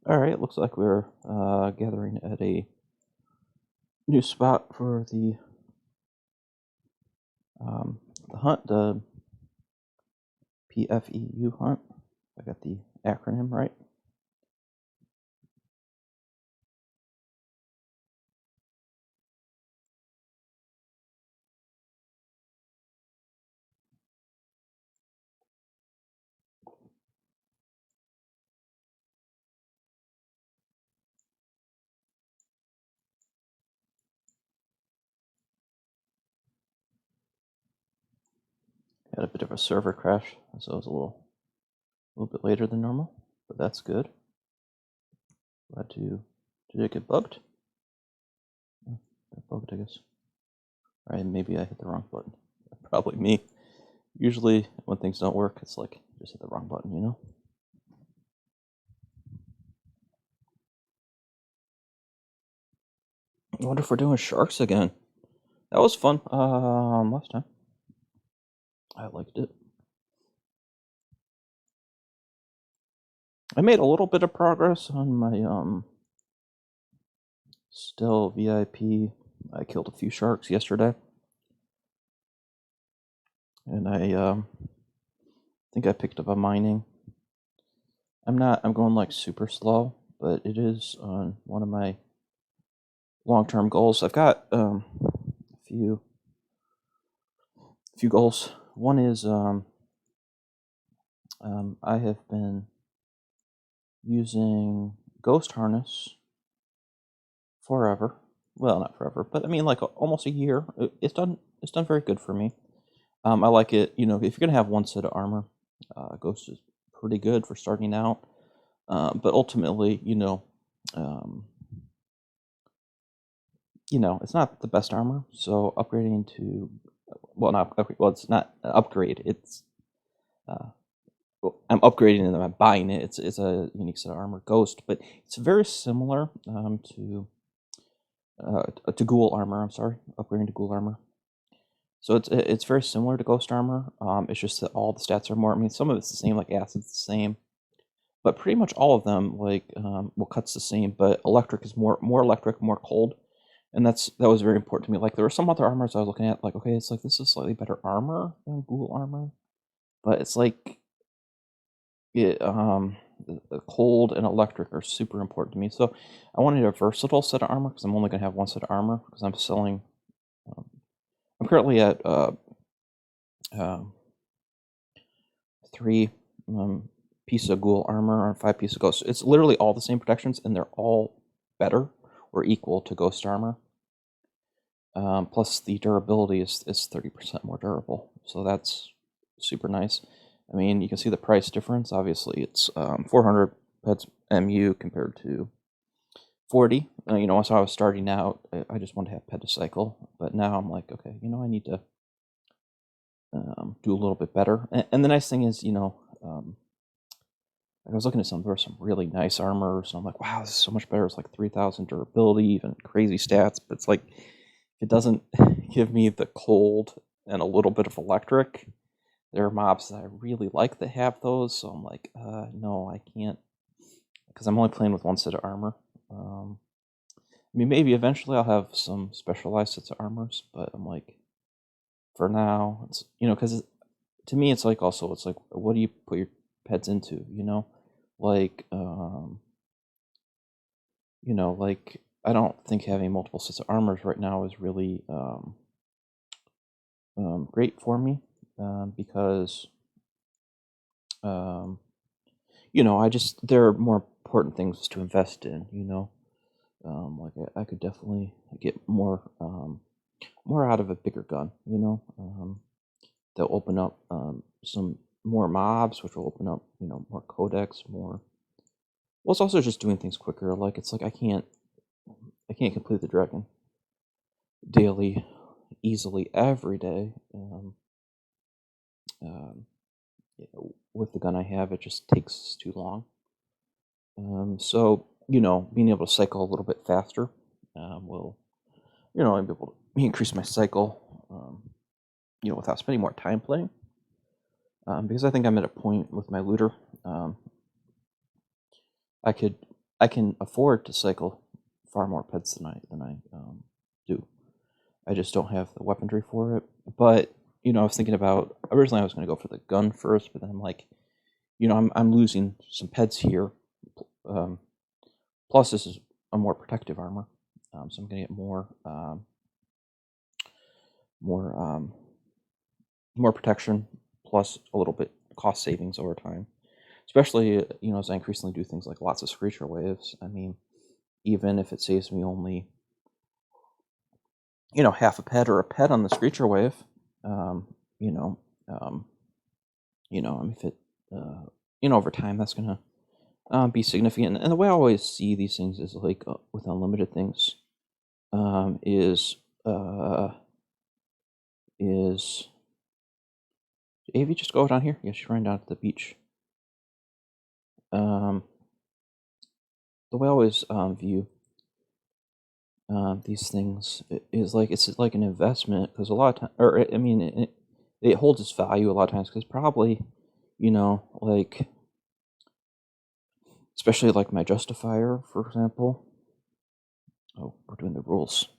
Alright, it looks like we're gathering at a new spot for the hunt, the PFEU hunt. I got the acronym right. Had a bit of a server crash, so it was a little bit later than normal, but that's good. Glad to. Did it get bugged? Oh, got bugged, I guess. Alright, maybe I hit the wrong button. Probably me. Usually, when things don't work, it's like just hit the wrong button, you know? I wonder if we're doing sharks again. That was fun. Last time. I liked it. I made a little bit of progress on my still VIP. I killed a few sharks yesterday, and I think I picked up a mining. I'm going like super slow, but it is on one of my long-term goals. I've got a few goals. One is I have been using Ghost Harness forever. Well, not forever, but I mean like almost a year. It's done very good for me. I like it. You know, if you're gonna have one set of armor, Ghost is pretty good for starting out. But ultimately, it's not the best armor. So upgrading to, well, not upgrade. Well, it's not an upgrade. It's I'm upgrading and I'm buying it. It's a unique set of armor, Ghost, but it's very similar to Ghoul armor. I'm sorry, upgrading to Ghoul armor. So it's very similar to Ghost armor. It's just that all the stats are more. I mean, some of it's the same, like acid's the same, but pretty much all of them, like cut's the same. But electric is more electric, more cold, and that was very important to me. Like there were some other armors I was looking at, like okay, it's like this is slightly better armor than Ghoul armor, but it's like it the cold and electric are super important to me. So I wanted a versatile set of armor because I'm only gonna have one set of armor because I'm selling. I'm currently at 3 pieces of Ghoul armor or 5 pieces of Ghost. It's literally all the same protections, and they're all better or equal to Ghost armor. Plus, the durability is 30% more durable, so that's super nice. I mean, you can see the price difference. Obviously, it's 400 pets MU compared to 40. So I was starting out, I just wanted to have petacycle, but now I'm like, okay, I need to do a little bit better. And the nice thing is, I was looking at there were some really nice armors, and I'm like, wow, this is so much better. It's like 3,000 durability, even crazy stats, but it's like, it doesn't give me the cold and a little bit of electric. There are mobs that I really like that have those, so I'm like, no, I can't, because I'm only playing with one set of armor. I mean, maybe eventually I'll have some specialized sets of armors, but I'm like, for now, it's, because to me, it's like, also, it's like, what do you put your pets into, Like, like, I don't think having multiple sets of armors right now is really great for me, because there are more important things to invest in. Like I could definitely get more out of a bigger gun. They'll open up some more mobs, which will open up more codex, more. Well, it's also just doing things quicker. Like it's like I can't complete the dragon daily easily every day. With the gun I have, it just takes too long. So being able to cycle a little bit faster will, I'll be able to increase my cycle, without spending more time playing. Because I think I'm at a point with my looter. I could I can afford to cycle far more peds than I do. I just don't have the weaponry for it. But I was thinking about originally I was going to go for the gun first, but then I'm like, I'm losing some peds here. Um, Plus, this is a more protective armor, so I'm going to get more more protection, plus a little bit cost savings over time. Especially, as I increasingly do things like lots of screecher waves. I mean, even if it saves me only, half a ped or a ped on the screecher wave, um, you know, um, if it, over time, that's gonna be significant. And the way I always see these things is like with unlimited things, is Avy just go down here? Yeah, she's running down to the beach. The way I always view these things is like it's like an investment, because a lot of time, or I mean, it holds its value a lot of times because probably, like especially like my justifier, for example. Oh, we're doing the rules.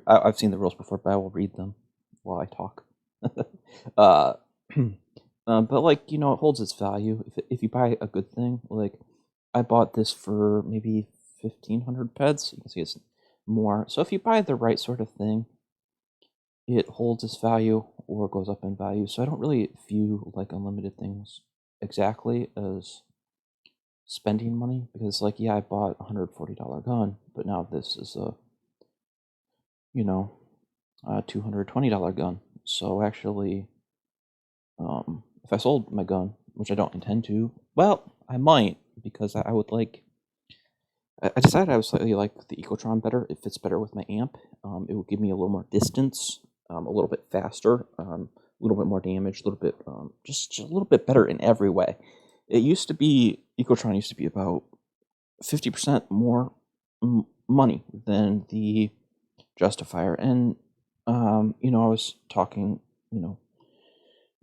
I've seen the rules before, but I will read them while I talk. uh, but like it holds its value if you buy a good thing. Like I bought this for maybe 1,500 peds. You can see it's more. So if you buy the right sort of thing, it holds its value or goes up in value. So I don't really view like unlimited things exactly as spending money, because like I bought a $140 gun, but now this is a $220 gun. So actually, if I sold my gun, which I don't intend to, well, I might, because I would like. I decided I would slightly like the Ecotron better. It fits better with my amp. It would give me a little more distance, a little bit faster, a little bit more damage, a little bit, just a little bit better in every way. It used to be, Ecotron used to be about 50% more money than the Justifier. And, I was talking,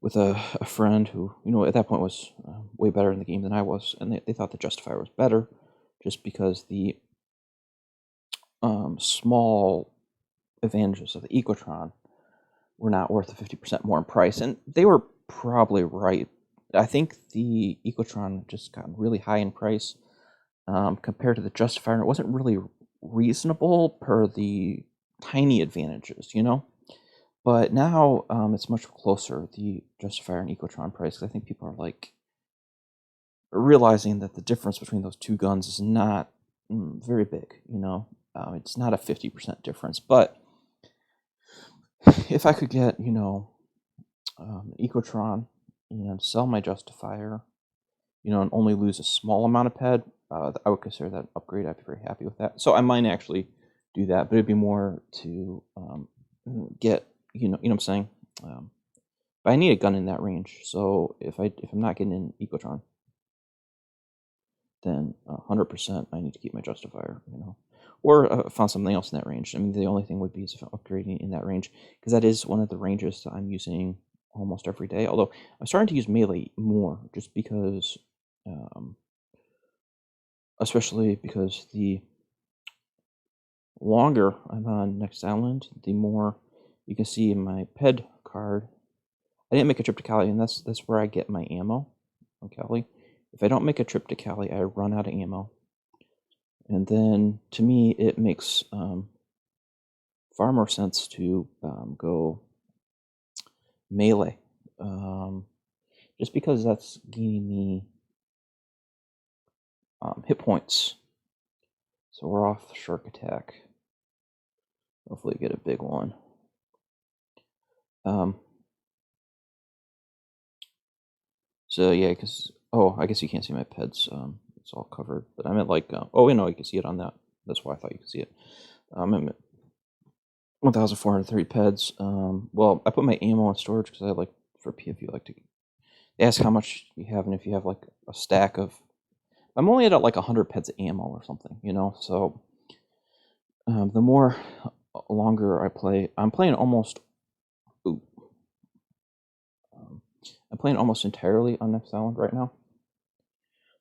with a friend who, at that point was way better in the game than I was, and they thought the Justifier was better just because the small advantages of the Ecotron were not worth the 50% more in price. And they were probably right. I think the Ecotron just got really high in price compared to the Justifier, and it wasn't really reasonable per the tiny advantages, But now it's much closer, the Justifier and Ecotron price, because I think people are like realizing that the difference between those two guns is not very big, it's not a 50% difference. But if I could get, Ecotron and sell my Justifier, and only lose a small amount of ped, I would consider that an upgrade. I'd be very happy with that. So I might actually do that, but it'd be more to get, you know what I'm saying? But I need a gun in that range. So if I'm not getting an Ecotron, then 100% I need to keep my Justifier, or found something else in that range. I mean, the only thing would be is if I'm upgrading in that range, because that is one of the ranges that I'm using almost every day. Although I'm starting to use melee more, just because, especially because the longer I'm on Next Island, the more you can see in my ped card. I didn't make a trip to Cali, and that's where I get my ammo from Cali. If I don't make a trip to Cali, I run out of ammo. And then, to me, it makes far more sense to go melee. Just because that's gaining me hit points. So we're off Shark Attack. Hopefully get a big one. So yeah, because, I guess you can't see my peds. It's all covered. But I meant like, you can see it on that. That's why I thought you could see it. I'm at 1,430 peds. Well, I put my ammo in storage because I like, for PFEU, like to ask how much you have, and if you have like a stack of. I'm only at like 100 peds of ammo or something, So the more longer I play, I'm playing almost. I'm playing almost entirely on Next Island right now.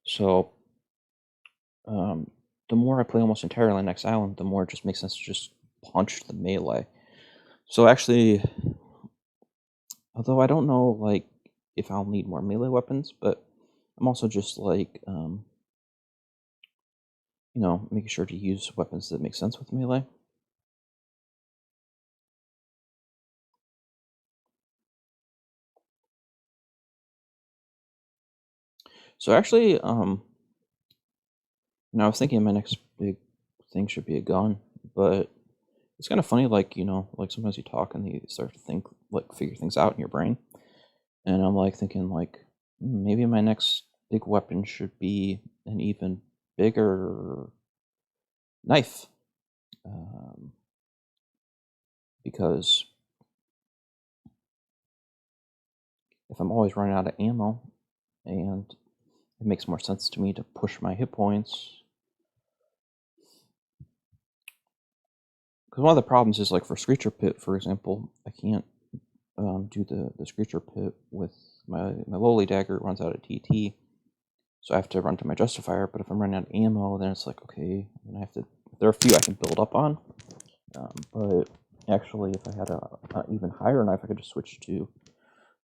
So um, the more I play almost entirely on Next Island, the more it just makes sense to just punch the melee. So actually, although I don't know like if I'll need more melee weapons, but I'm also just like making sure to use weapons that make sense with melee. So actually, I was thinking my next big thing should be a gun, but it's kind of funny, like, like sometimes you talk and you start to think, like, figure things out in your brain. And I'm like thinking, like, maybe my next big weapon should be an even bigger knife. Um, because if I'm always running out of ammo, and it makes more sense to me to push my hit points. Because one of the problems is, like, for Screecher Pit, for example, I can't do the Screecher Pit with my lowly dagger. It runs out of TT, so I have to run to my Justifier. But if I'm running out of ammo, then it's like, okay, then I have to. There are a few I can build up on, but actually, if I had a even higher knife, I could just switch to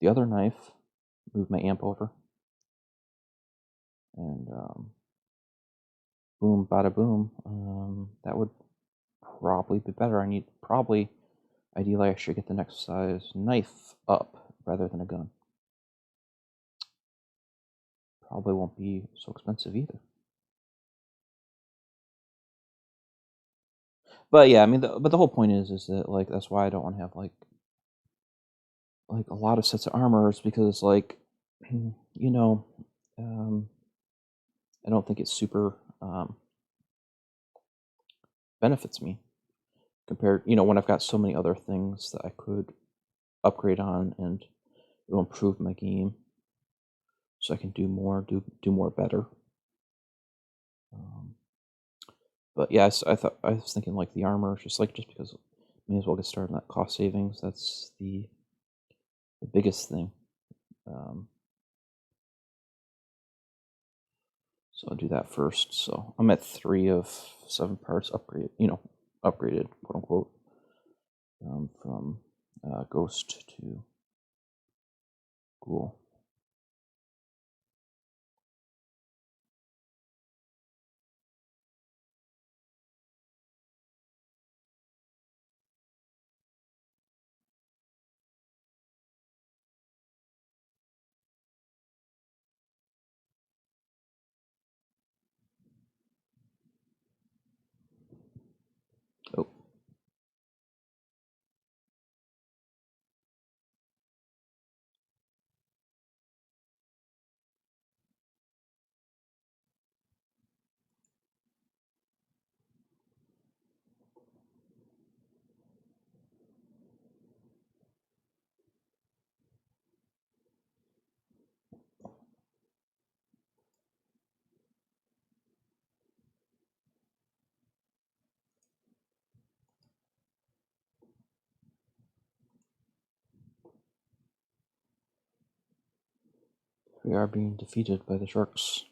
the other knife, move my amp over, and boom, bada boom. That would probably be better. Ideally, I should get the next size knife up rather than a gun. Probably won't be so expensive either. But yeah, I mean, but the whole point is that, like, that's why I don't want to have like a lot of sets of armors, because, like, you know, um, I don't think it super benefits me compared, when I've got so many other things that I could upgrade on, and it'll improve my game, so I can do more, do more better. Um, but yeah, I was thinking, like, the armor, just because may as well get started on that cost savings. That's the biggest thing. Um, so I'll do that first. So I'm at 3 of 7 parts upgraded, quote unquote, from Ghost to Ghoul. Oh, we are being defeated by the sharks.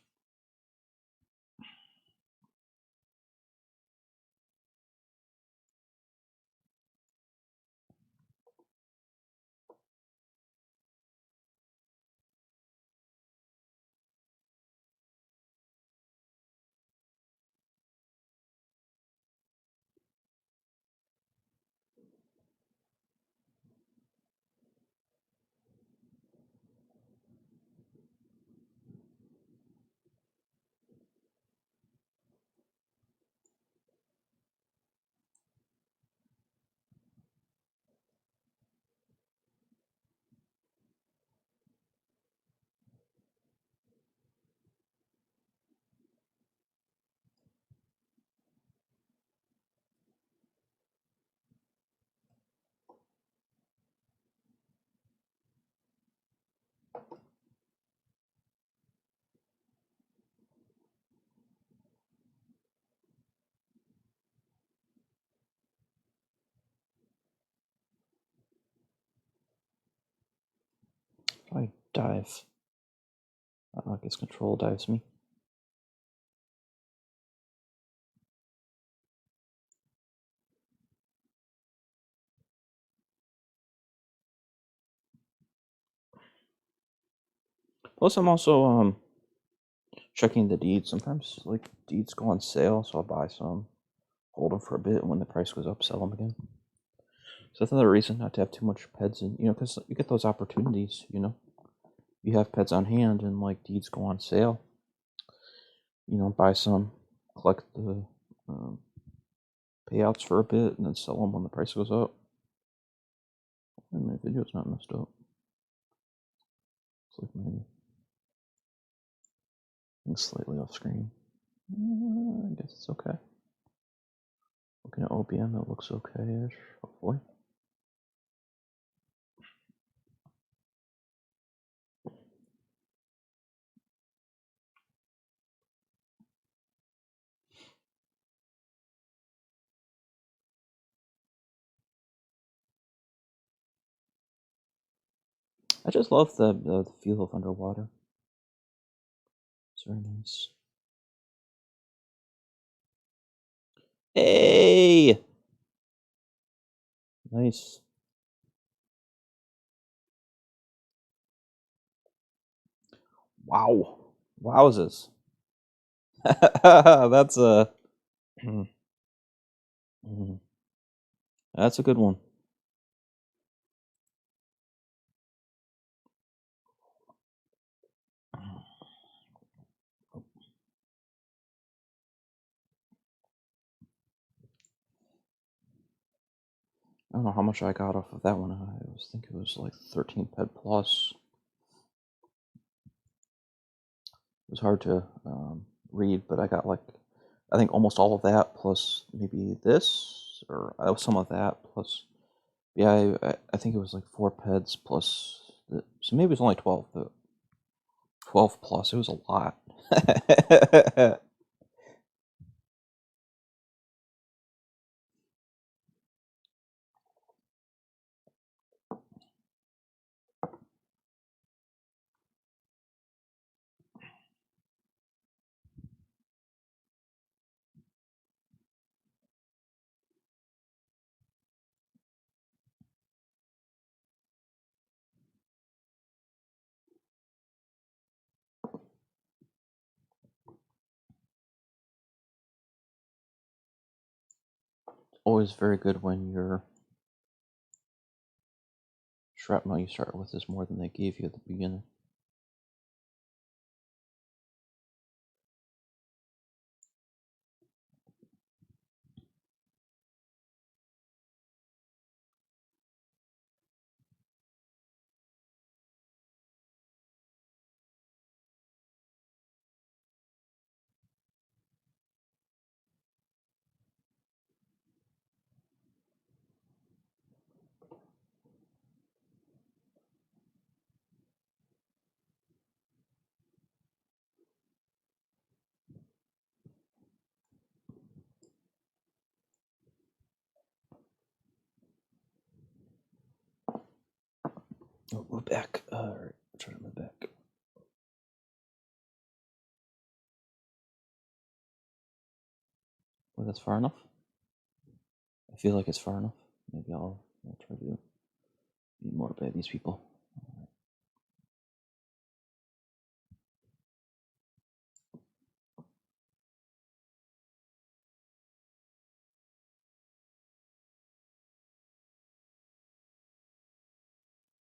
If I dive, I guess control dives me. Plus, I'm also checking the deeds. Sometimes like deeds go on sale, so I'll buy some, hold them for a bit, and when the price goes up, sell them again. So that's another reason not to have too much peds, and because you get those opportunities. You have pets on hand, and like deeds go on sale. Buy some, collect the um, payouts for a bit, and then sell them when the price goes up. And my video's not messed up. It's like my thing's slightly off screen. I guess it's okay. Looking at OBM, it looks okay-ish, hopefully. I just love the feel of underwater. It's very nice. Hey! Nice. Wow. Wowzers. That's a... That's a good one. I don't know how much I got off of that one. I think it was like 13 ped plus. It was hard to read, but I got I think almost all of that plus maybe this, or some of that plus, yeah, I think it was like 4 peds plus, so maybe it was only 12, but 12 plus, it was a lot. Always very good when your shrapnel you start with is more than they gave you at the beginning. Oh, move back. Alright, try to move back. Well, that's far enough. I feel like it's far enough. Maybe I'll try to be more by these people.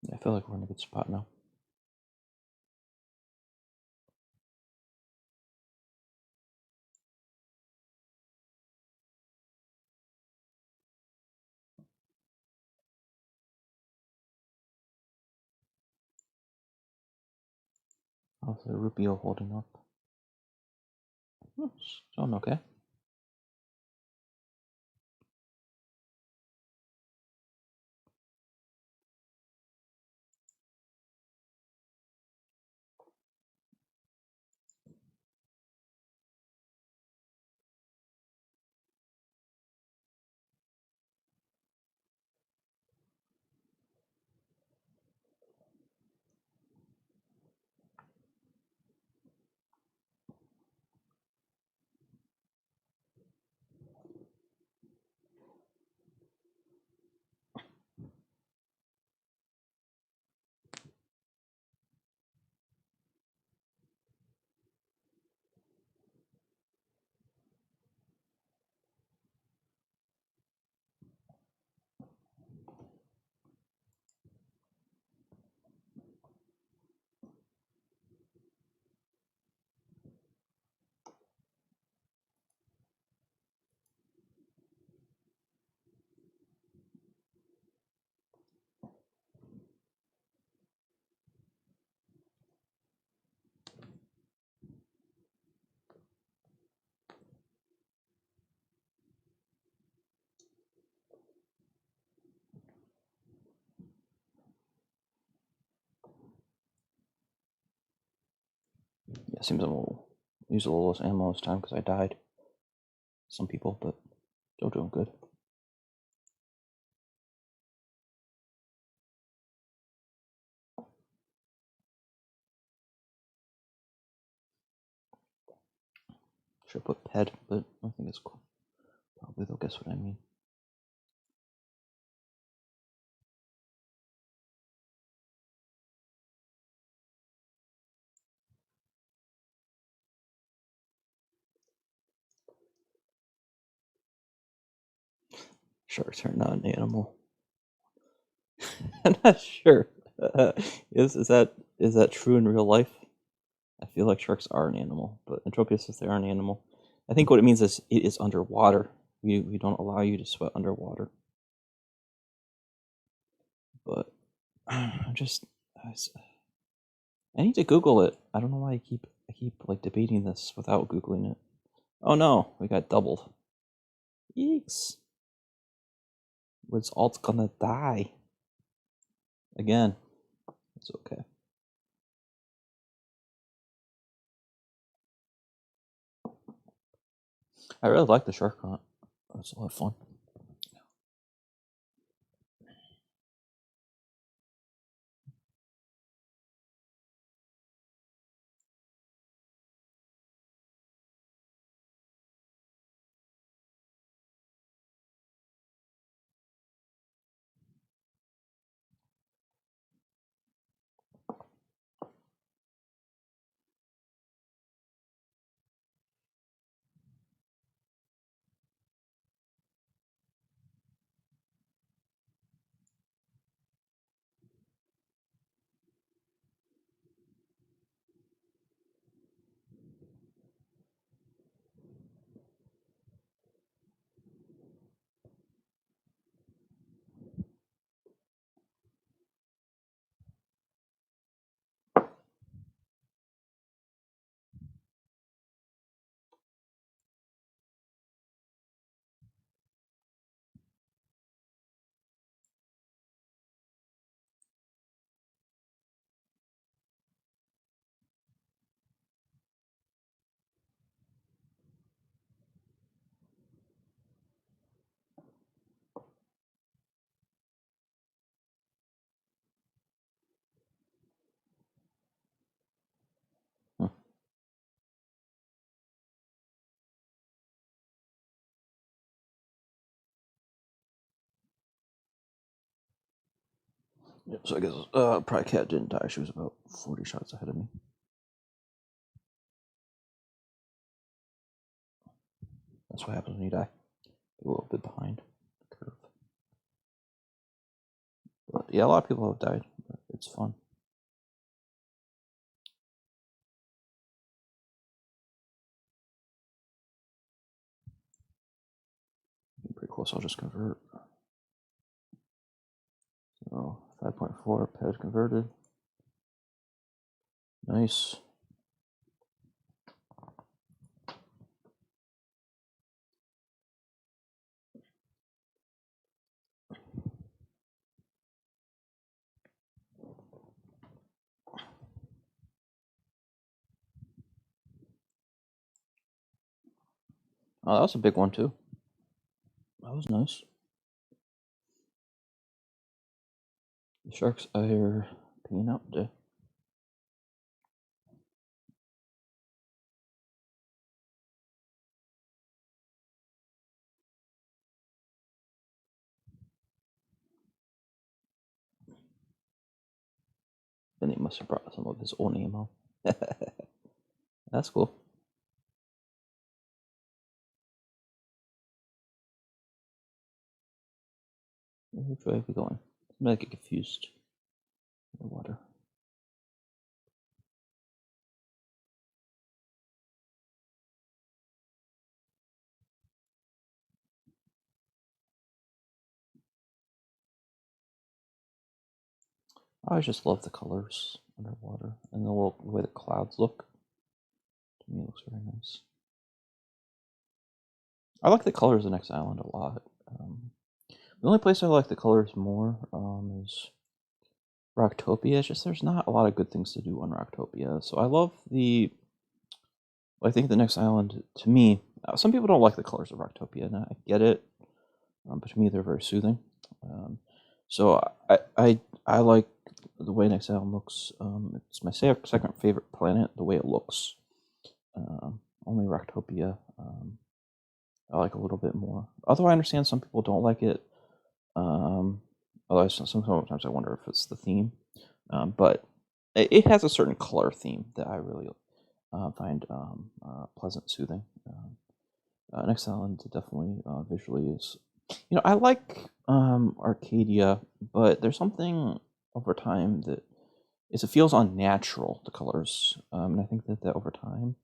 Yeah, I feel like we're in a good spot now. How's the Rubio holding up? It's doing okay. Yeah, seems I'm use a little less ammo this time because I died. Some people, but still doing good. Should put ped, but I think it's cool. Probably they'll guess what I mean. Sharks are not an animal. I'm not sure. Is that true in real life? I feel like sharks are an animal, but Entropia says they are an animal. I think what it means is it is underwater. We don't allow you to sweat underwater. But I'm just I need to Google it. I don't know why I keep like debating this without Googling it. Oh no, we got doubled. Yeeks. What's alt's gonna die? Again. It's okay. I really like the shark hunt. It's a lot of fun. Hmm. Yeah, so I guess probably Cat didn't die. She was about 40 shots ahead of me. That's what happens when you die. A little bit behind the curve. But yeah, a lot of people have died. But it's fun. Getting pretty close. I'll just convert. So 5.4 ped converted. Nice. Oh, that was a big one too. That was nice. The sharks are peeing out today. Then he must have brought some of his own ammo. That's cool. Which way are we going? I'm gonna get confused. The water. I just love the colors underwater and the way the clouds look. To me, it looks very nice. I like the colors of Next Island a lot. The only place I like the colors more is Rocktopia. It's just there's not a lot of good things to do on Rocktopia. So I love the I think the next island, to me, some people don't like the colors of Rocktopia, and I get it, but to me they're very soothing. Um, so I like the way Next Island looks. It's my second favorite planet. The way it looks, only Rocktopia I like a little bit more. Although I understand some people don't like it. Um, Although sometimes I wonder if it's the theme, but it has a certain color theme that I really find pleasant, soothing. Next Island definitely visually is. I like Arcadia, but there's something over time that it feels unnatural. The colors, and I think that over time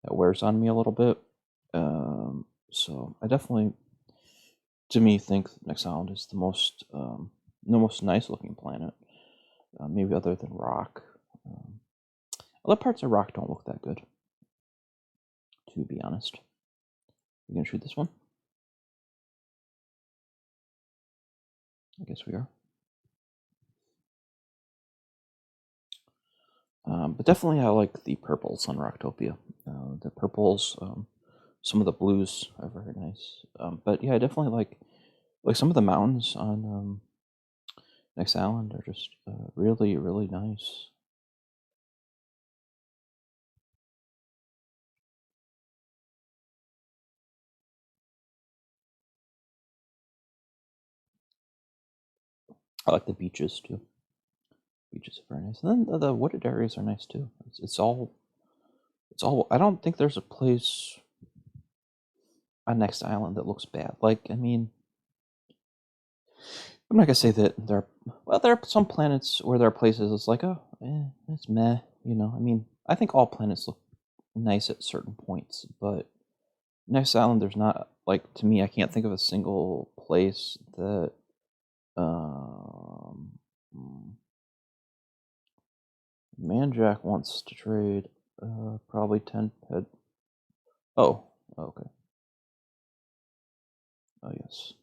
that wears on me a little bit. So I definitely, to me, think Next Island is the most nice looking planet. Maybe other than Rock. Um, Other parts of Rock don't look that good, to be honest. You gonna shoot this one? I guess we are. But definitely, I like the purples on Rocktopia. The purples, some of the blues are very nice. But yeah, I definitely like some of the mountains on Next Island are just really, really nice. I like the beaches too. Beaches are very nice, and then the wooded areas are nice too. It's all. I don't think there's a place on Next Island that looks bad. Like, I mean, I'm not gonna say that there are some planets where there are places it's like, oh, it's meh. I mean, I think all planets look nice at certain points, but Next Island, there's not like to me. I can't think of a single place that um, hmm, Manjack wants to trade. Probably 10 head. Oh, okay. Oh yes.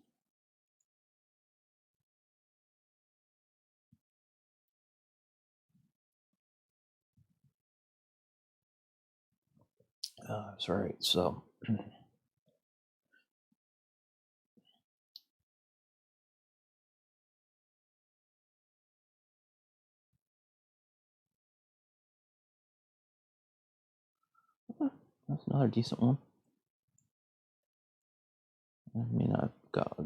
Sorry. So that's another decent one. I mean, I've got.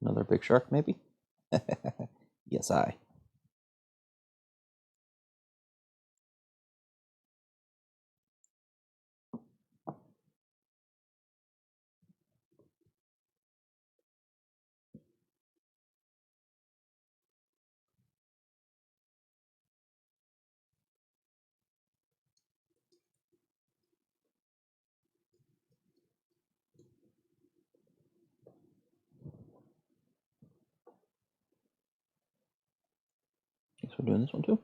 Another big shark, maybe? Yes, I. Guess we're doing this one too.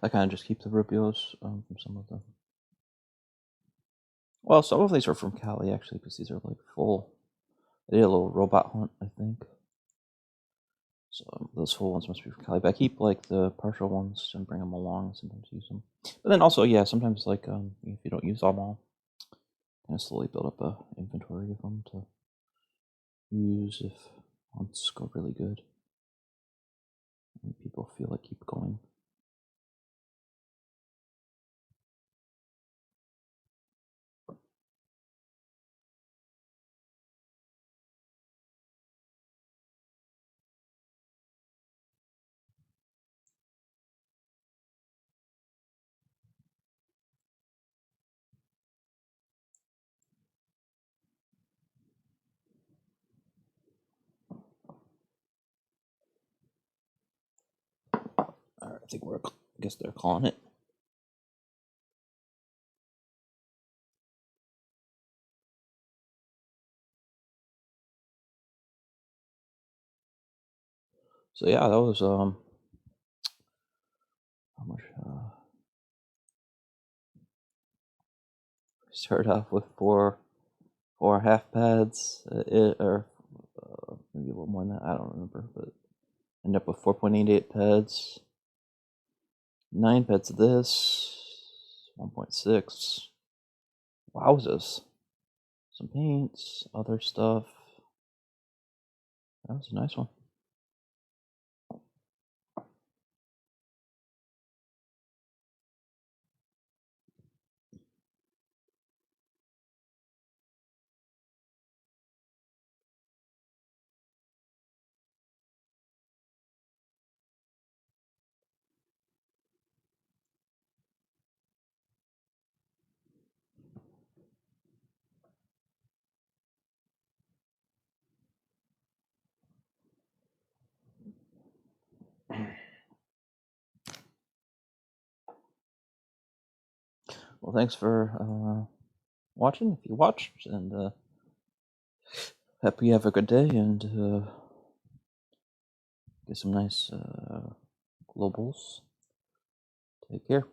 I kind of just keep the rubios from some of them. Well, some of these are from Cali actually, because these are like full. They did a little robot hunt, I think. So those full ones must be from Cali. But I keep like the partial ones and bring them along. And sometimes use them. But then also, yeah, sometimes like if you don't use them all, kind of slowly build up a inventory of them to use if hunts go really good and people feel like keep going. All right, I guess they're calling it. So yeah, that was how much? Started off with four half pads, or maybe a little more than that. I don't remember, but ended up with 4.88 pads, 9 pads of this, 1.6. Wowzers! Some paints, other stuff. That was a nice one. Well, thanks for watching. If you watched, and hope you have a good day and get some nice globals. Take care.